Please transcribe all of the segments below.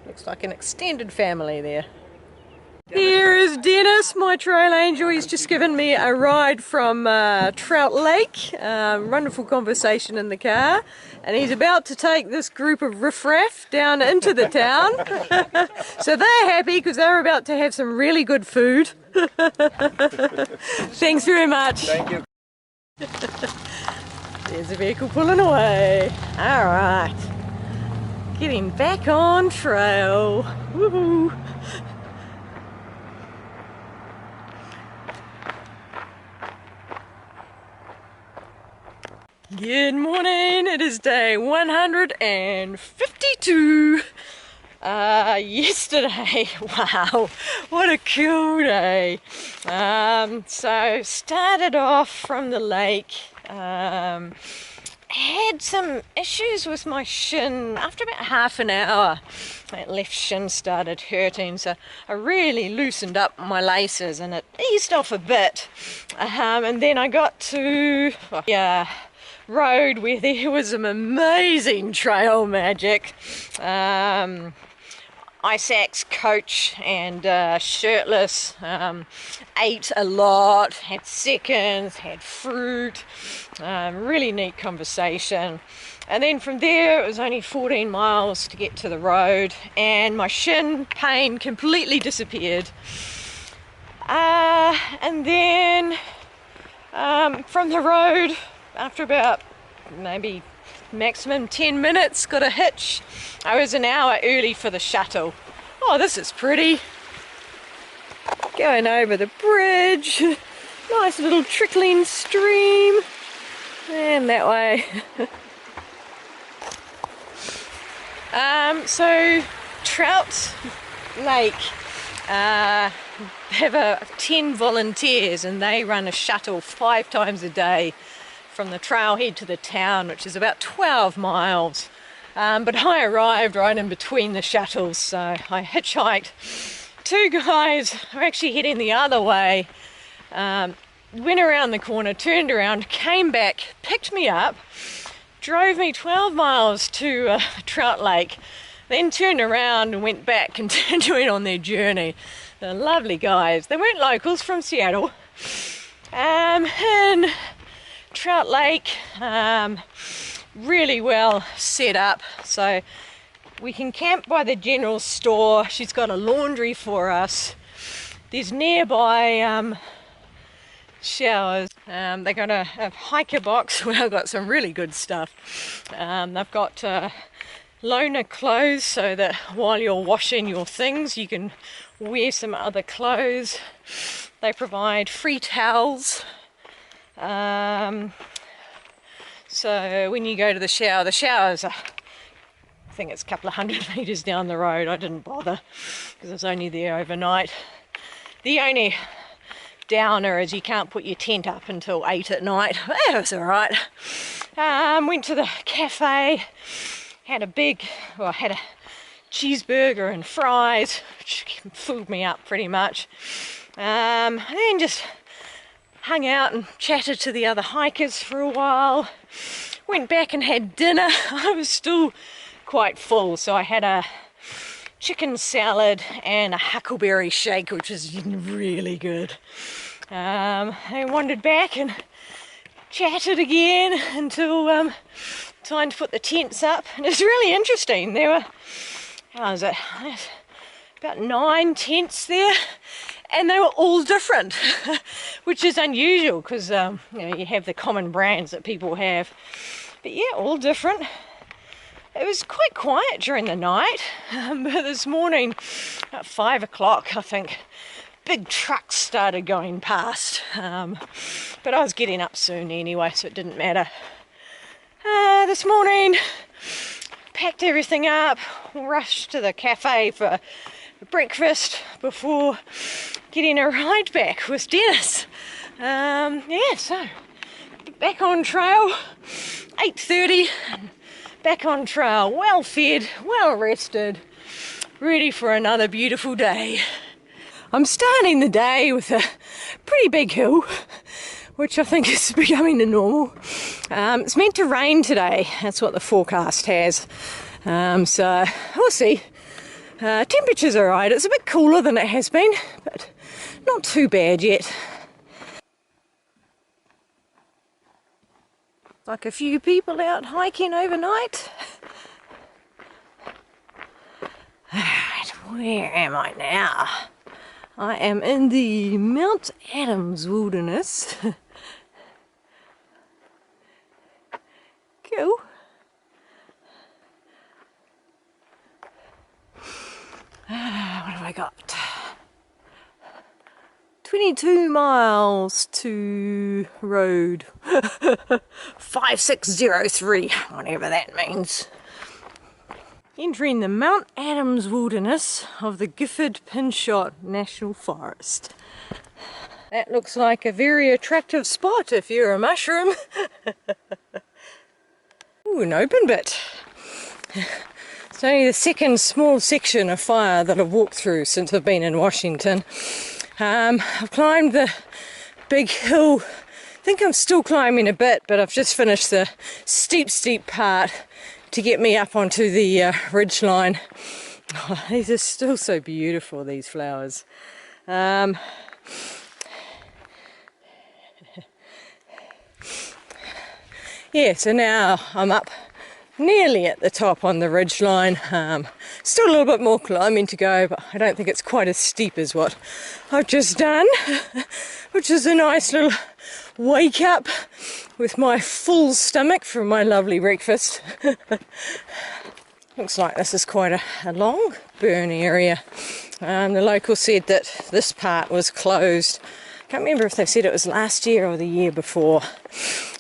Looks like an extended family there. Here is Dennis, my trail angel. He's just given me a ride from Trout Lake. Wonderful conversation in the car. And he's about to take this group of riffraff down into the town. So they're happy because they're about to have some really good food. Thanks very much. Thank you. There's a vehicle pulling away. Alright. Getting back on trail. Woohoo! Good morning, it is day 152. Yesterday, wow, what a cool day. So started off from the lake, had some issues with my shin. After about half an hour, that left shin started hurting, so I really loosened up my laces and it eased off a bit. And then I got to road where there was some amazing trail magic. Ice axe coach and shirtless, ate a lot, had seconds, had fruit, really neat conversation. And then from there it was only 14 miles to get to the road and my shin pain completely disappeared. And then from the road, after about maybe maximum 10 minutes, got a hitch. I was an hour early for the shuttle. Oh, this is pretty. Going over the bridge. Nice little trickling stream. And that way. So Trout Lake have 10 volunteers and they run a shuttle 5 times a day from the trailhead to the town, which is about 12 miles. But I arrived right in between the shuttles, so I hitchhiked. 2 guys were actually heading the other way, went around the corner, turned around, came back, picked me up, drove me 12 miles to Trout Lake, then turned around and went back, continuing on their journey. They're lovely guys. They weren't locals, from Seattle. And Trout Lake, really well set up, so we can camp by the general store. She's got a laundry for us. There's nearby showers. They got a hiker box where I've got some really good stuff. They've got loaner clothes so that while you're washing your things you can wear some other clothes. They provide free towels. So when you go to the showers are, I think it's a couple of 100 meters down the road. I didn't bother because I was only there overnight. The only downer is you can't put your tent up until 8 at night. That was alright. Went to the cafe, had a cheeseburger and fries, which filled me up pretty much. And then just hung out and chatted to the other hikers for a while. Went back and had dinner. I was still quite full, so I had a chicken salad and a huckleberry shake, which is really good. I wandered back and chatted again until time to put the tents up. And it's really interesting. There were, how was it? About 9 tents there. And they were all different, which is unusual because you have the common brands that people have. But yeah, all different. It was quite quiet during the night, but this morning at 5 o'clock, I think, big trucks started going past. But I was getting up soon anyway, so it didn't matter. This morning, packed everything up, rushed to the cafe for breakfast before getting a ride back with Dennis. So back on trail, 8:30, back on trail, well fed, well rested, ready for another beautiful day. I'm starting the day with a pretty big hill, which I think is becoming the normal. It's meant to rain today, that's what the forecast has. So we'll see. Temperature's alright, it's a bit cooler than it has been, but not too bad yet. Like a few people out hiking overnight. Alright, where am I now? I am in the Mount Adams wilderness. Cool. What have I got? 22 miles to road. 5603, whatever that means. Entering the Mount Adams wilderness of the Gifford-Pinchot National Forest. That looks like a very attractive spot if you're a mushroom. Ooh, an open bit. It's only the second small section of fire that I've walked through since I've been in Washington. I've climbed the big hill. I think I'm still climbing a bit, but I've just finished the steep part to get me up onto the ridge line. Oh, these are still so beautiful, these flowers. Yeah, so now I'm up nearly at the top on the ridge line. Still a little bit more climbing to go, but I don't think it's quite as steep as what I've just done, which is a nice little wake up with my full stomach from my lovely breakfast. Looks like this is quite a long burn area. The local said that this part was closed. Can't remember if they said it was last year or the year before.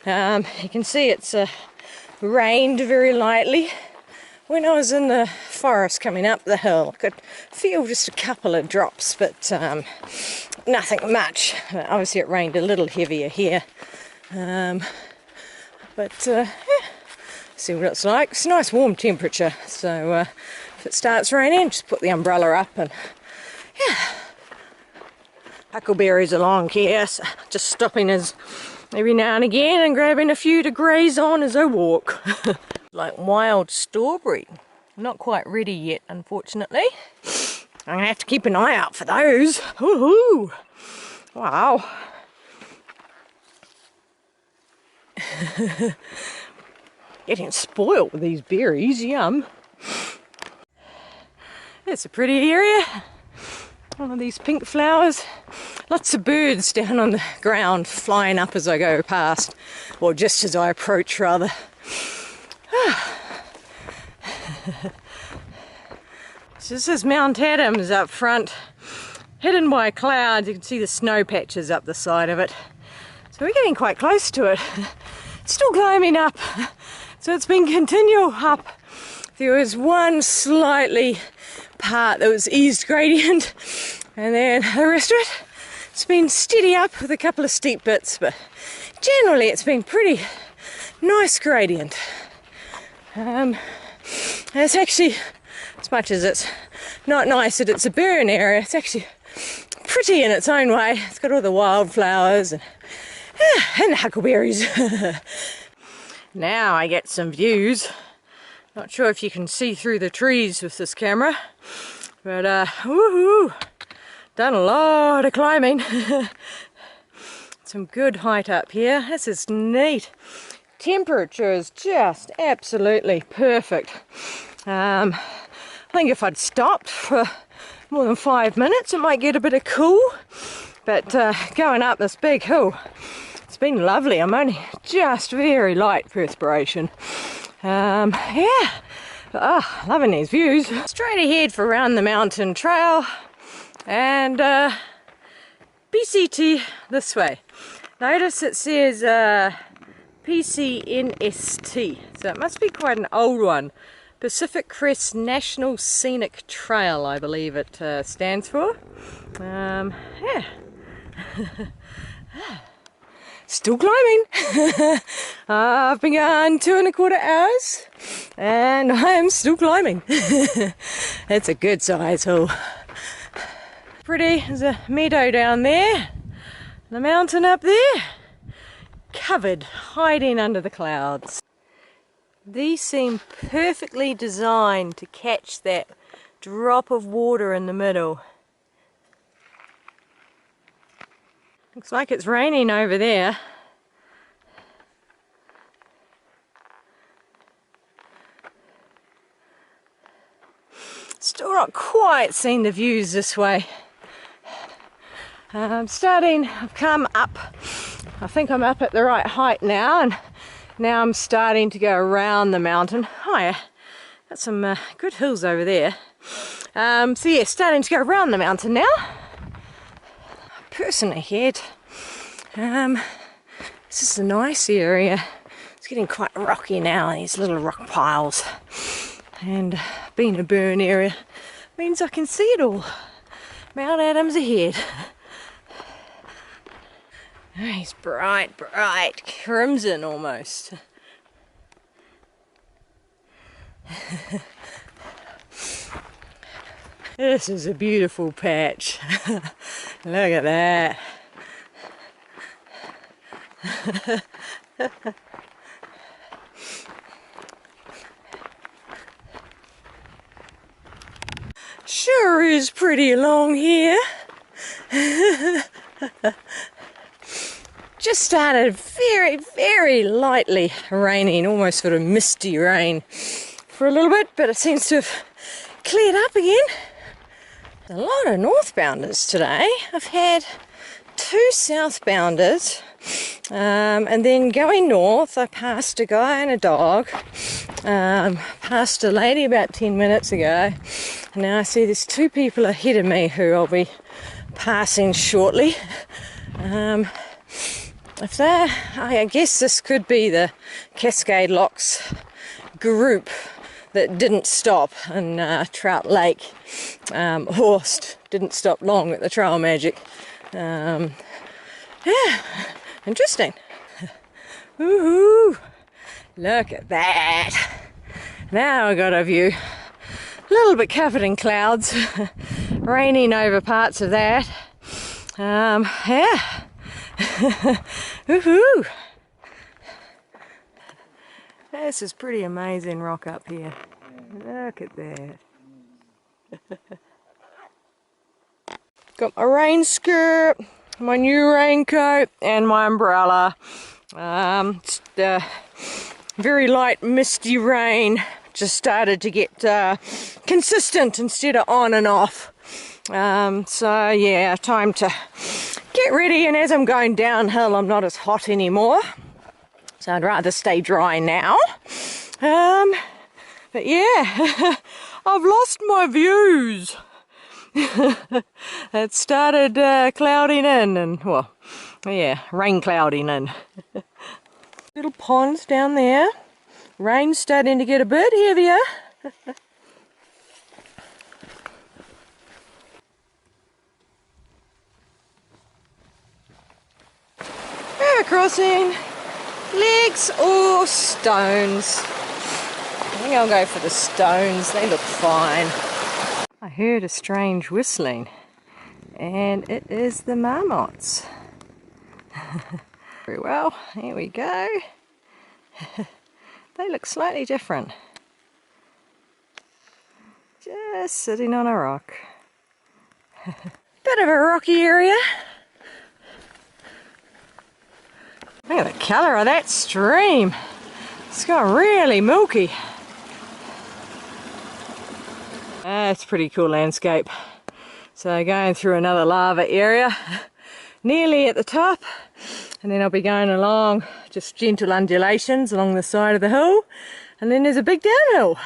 You can see it's rained very lightly. When I was in the forest coming up the hill, I could feel just a couple of drops, but nothing much. Obviously it rained a little heavier here. Yeah, see what it's like. It's a nice warm temperature, so if it starts raining, just put the umbrella up and yeah. Huckleberries along here, so just stopping as every now and again and grabbing a few to graze on as I walk. Like wild strawberry. Not quite ready yet, unfortunately. I'm gonna have to keep an eye out for those. Woohoo! Wow. Getting spoiled with these berries, yum. It's a pretty area. One of these pink flowers. Lots of birds down on the ground flying up as I go past, or just as I approach rather. So this is Mount Adams up front, hidden by clouds. You can see the snow patches up the side of it. So we're getting quite close to it. It's still climbing up, so it's been continual up. There was one slightly part that was eased gradient, and then the rest of it, it's been steady up with a couple of steep bits, but generally it's been pretty nice gradient. It's actually, as much as it's not nice that it's a burn area, it's actually pretty in its own way. It's got all the wildflowers and the huckleberries. Now I get some views. Not sure if you can see through the trees with this camera, but woohoo! Done a lot of climbing. Some good height up here. This is neat. Temperature is just absolutely perfect. I think if I'd stopped for more than 5 minutes it might get a bit of cool, but going up this big hill, it's been lovely. I'm only just very light perspiration. Yeah, oh, loving these views. Straight ahead for Round the Mountain Trail and PCT this way. Notice it says PCNST, so it must be quite an old one. Pacific Crest National Scenic Trail, I believe it stands for. Yeah. Still climbing. I've been going 2¼ hours and I am still climbing. It's a good size hill. Pretty, there's a meadow down there, the mountain up there. covered, hiding under the clouds. These seem perfectly designed to catch that drop of water in the middle. Looks like it's raining over there. Still not quite seen the views this way. I've come up, I think I'm up at the right height now, and now I'm starting to go around the mountain. Oh yeah, got some good hills over there. So yeah, starting to go around the mountain now. Person ahead. This is a nice area. It's getting quite rocky now, these little rock piles. And being a burn area means I can see it all. Mount Adams ahead. Oh, he's bright, bright, crimson almost. This is a beautiful patch. Look at that. Sure is pretty along here. Just started very, very lightly raining, almost sort of misty rain for a little bit, but it seems to have cleared up again. A lot of northbounders today. I've had 2 southbounders, and then going north I passed a guy and a dog, passed a lady about 10 minutes ago, and now I see there's 2 people ahead of me who I'll be passing shortly. I guess this could be the Cascade Locks group that didn't stop in Trout Lake, or didn't stop long at the Trail Magic. Yeah, interesting. Woohoo! Look at that. Now I got a view. A little bit covered in clouds, raining over parts of that. Yeah. Woohoo! This is pretty amazing rock up here. Look at that. Got my rain skirt, my new raincoat, and my umbrella. It's the very light misty rain just started to get consistent instead of on and off. So yeah, time to get ready, and as I'm going downhill I'm not as hot anymore, so I'd rather stay dry now. But yeah, I've lost my views. It started clouding in, and well, yeah, rain clouding in. Little ponds down there. Rain's starting to get a bit heavier. River crossing. Legs or stones? I think I'll go for the stones. They look fine. I heard a strange whistling, and it is the marmots. Very well, here we go. They look slightly different. Just sitting on a rock. Bit of a rocky area. Look at the colour of that stream. It's got really milky. It's a pretty cool landscape. So going through another lava area, nearly at the top, and then I'll be going along just gentle undulations along the side of the hill, and then there's a big downhill.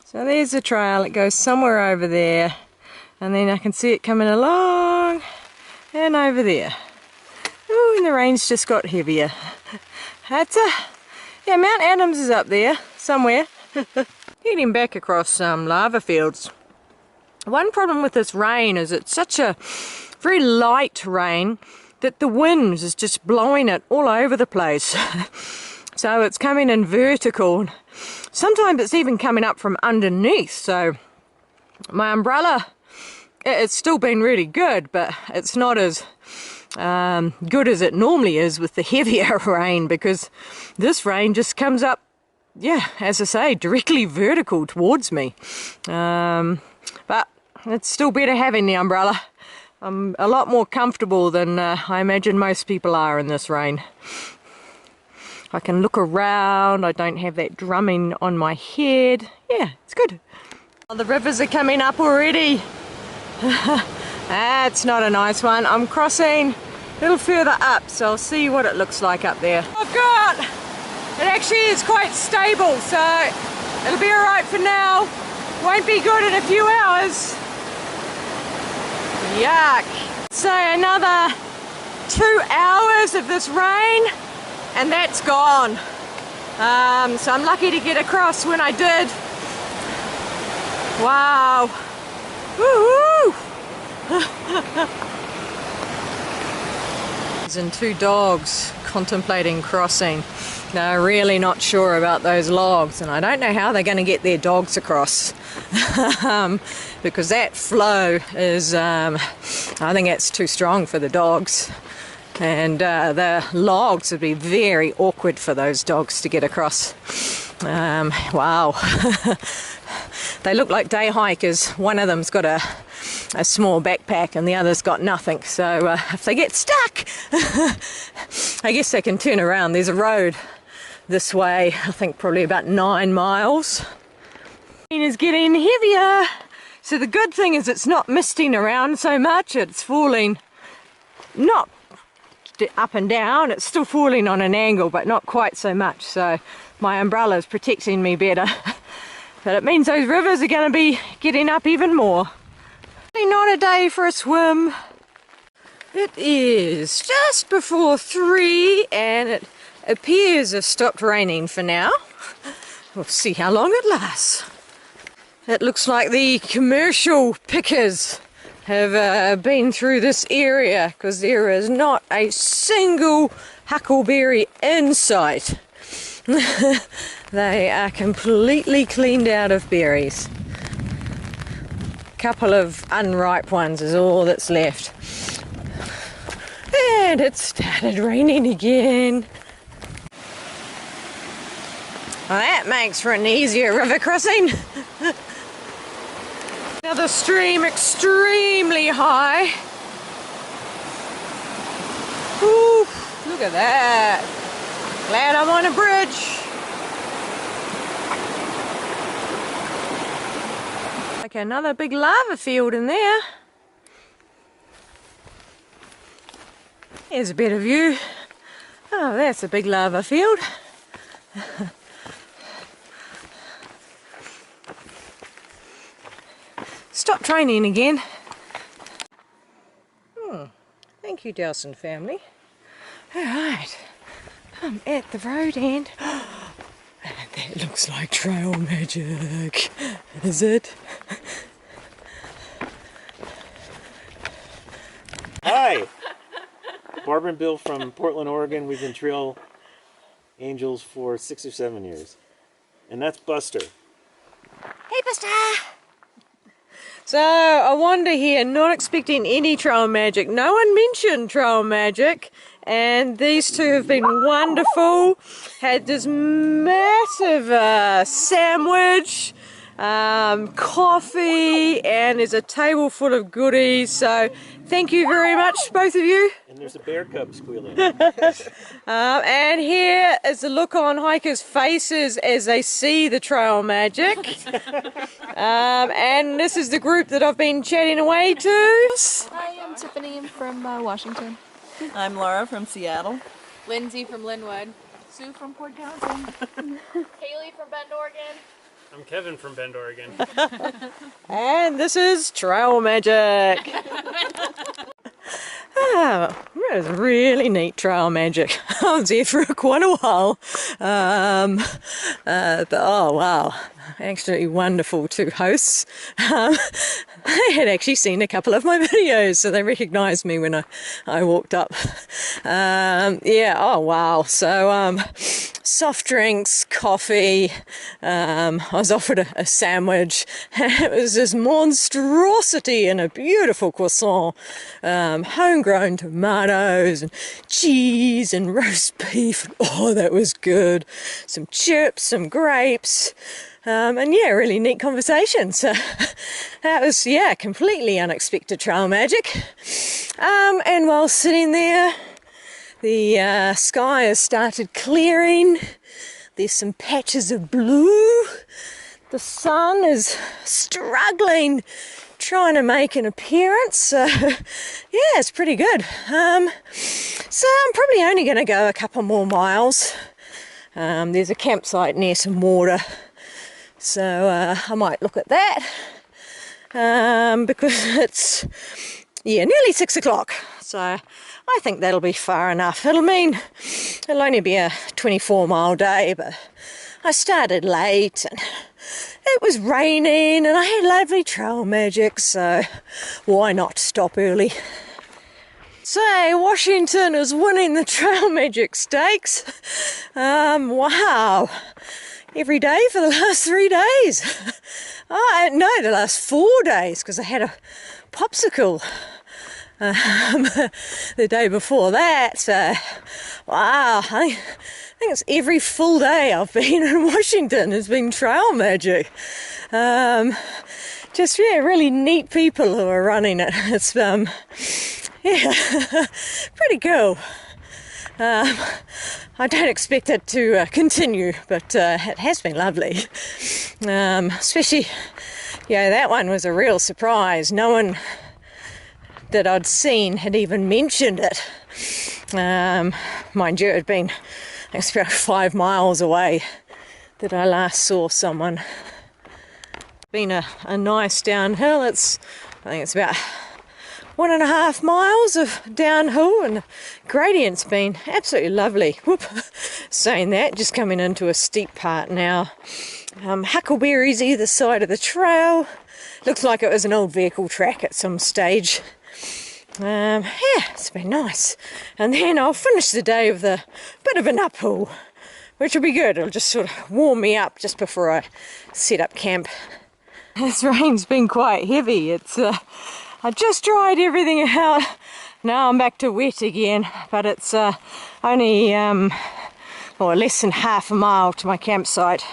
So there's the trail, it goes somewhere over there, and then I can see it coming along and over there. Ooh, and the rain's just got heavier. Yeah, Mount Adams is up there somewhere. Heading back across some lava fields. One problem with this rain is it's such a very light rain that the wind is just blowing it all over the place. So it's coming in vertical. Sometimes it's even coming up from underneath. So my umbrella, it's still been really good, but it's not as good as it normally is with the heavier rain, because this rain just comes up, yeah, as I say, directly vertical towards me. But it's still better having the umbrella. I'm a lot more comfortable than I imagine most people are in this rain. I can look around, I don't have that drumming on my head. Yeah, it's good. Oh, the rivers are coming up already. That's not a nice one. I'm crossing a little further up, so I'll see what it looks like up there. Oh God! It actually is quite stable, so it'll be alright for now. Won't be good in a few hours. Yuck. So another 2 hours of this rain and that's gone. So I'm lucky to get across when I did. Wow. Woohoo! And 2 dogs contemplating crossing. They're really not sure about those logs, and I don't know how they're going to get their dogs across. Because that flow is, I think it's too strong for the dogs. And the logs would be very awkward for those dogs to get across. Wow. They look like day hikers. One of them's got a small backpack and the other's got nothing. So if they get stuck, I guess they can turn around. There's a road this way, I think probably about 9 miles. It is getting heavier. So the good thing is it's not misting around so much. It's falling not up and down. It's still falling on an angle, but not quite so much. So my umbrella is protecting me better. But it means those rivers are going to be getting up even more. Not a day for a swim. It is just before 3 and it appears to have stopped raining for now. We'll see how long it lasts. It looks like the commercial pickers have been through this area, because there is not a single huckleberry in sight. They are completely cleaned out of berries. A couple of unripe ones is all that's left. And it started raining again. Well, that makes for an easier river crossing. Another stream extremely high. Ooh, look at that. Glad I'm on a bridge. Like another big lava field in there. Here's a better view. Oh, that's a big lava field. Stop training again. Thank you, Dowson family. Alright, I'm at the road end. And that looks like trail magic. Is it? Hi! Barbara and Bill from Portland, Oregon. We've been trail angels for 6 or 7 years. And that's Buster. Hey, Buster! So, I wander here, not expecting any trail magic. No one mentioned trail magic, and these two have been wonderful. Had this massive sandwich, coffee, and there's a table full of goodies. So, thank you very much, both of you. And there's a bear cub squealing. And here is the look on hikers' faces as they see the trail magic. And this is the group that I've been chatting away to. Hi, I'm Tiffany from Washington. I'm Laura from Seattle. Lindsay from Linwood. Sue from Port Townsend. Haley from Bend, Oregon. I'm Kevin from Bend, Oregon. And this is trail magic. Oh, that was really neat trail magic. I was there for quite a while. But oh wow, absolutely wonderful two hosts. They had actually seen a couple of my videos, so they recognised me when I walked up. Yeah, oh wow. So soft drinks, coffee, I was offered a sandwich, and it was this monstrosity and a beautiful croissant, homegrown tomatoes and cheese and roast beef. Oh, that was good. Some chips, some grapes, and yeah, really neat conversation. So that was, yeah, completely unexpected trail magic. And while sitting there, the sky has started clearing. There's some patches of blue. The sun is struggling, trying to make an appearance. So yeah, it's pretty good. So I'm probably only going to go a couple more miles. There's a campsite near some water, so I might look at that, because it's, yeah, nearly 6 o'clock, so I think that'll be far enough. It'll only be a 24-mile day, but I started late and it was raining and I had lovely trail magic, so why not stop early? So Washington is winning the trail magic stakes. Wow. Every day for the last 3 days. Oh, no, the last 4 days, because I had a popsicle the day before that. So, wow, I think it's every full day I've been in Washington has been trail magic. Just, yeah, really neat people who are running it. It's, yeah, pretty cool. I don't expect it to continue, but it has been lovely. Especially, yeah, that one was a real surprise. No one that I'd seen had even mentioned it. Mind you, it had been, I think it's about 5 miles away that I last saw someone. It's been a nice downhill. I think it's about 1.5 miles of downhill, and the gradient's been absolutely lovely. Whoop. Saying that, just coming into a steep part now. Huckleberries either side of the trail. Looks like it was an old vehicle track at some stage. Yeah, it's been nice. And then I'll finish the day with a bit of an uphill, which will be good. It'll just sort of warm me up just before I set up camp. This rain's been quite heavy. I just dried everything out. Now I'm back to wet again, but it's only less than half a mile to my campsite.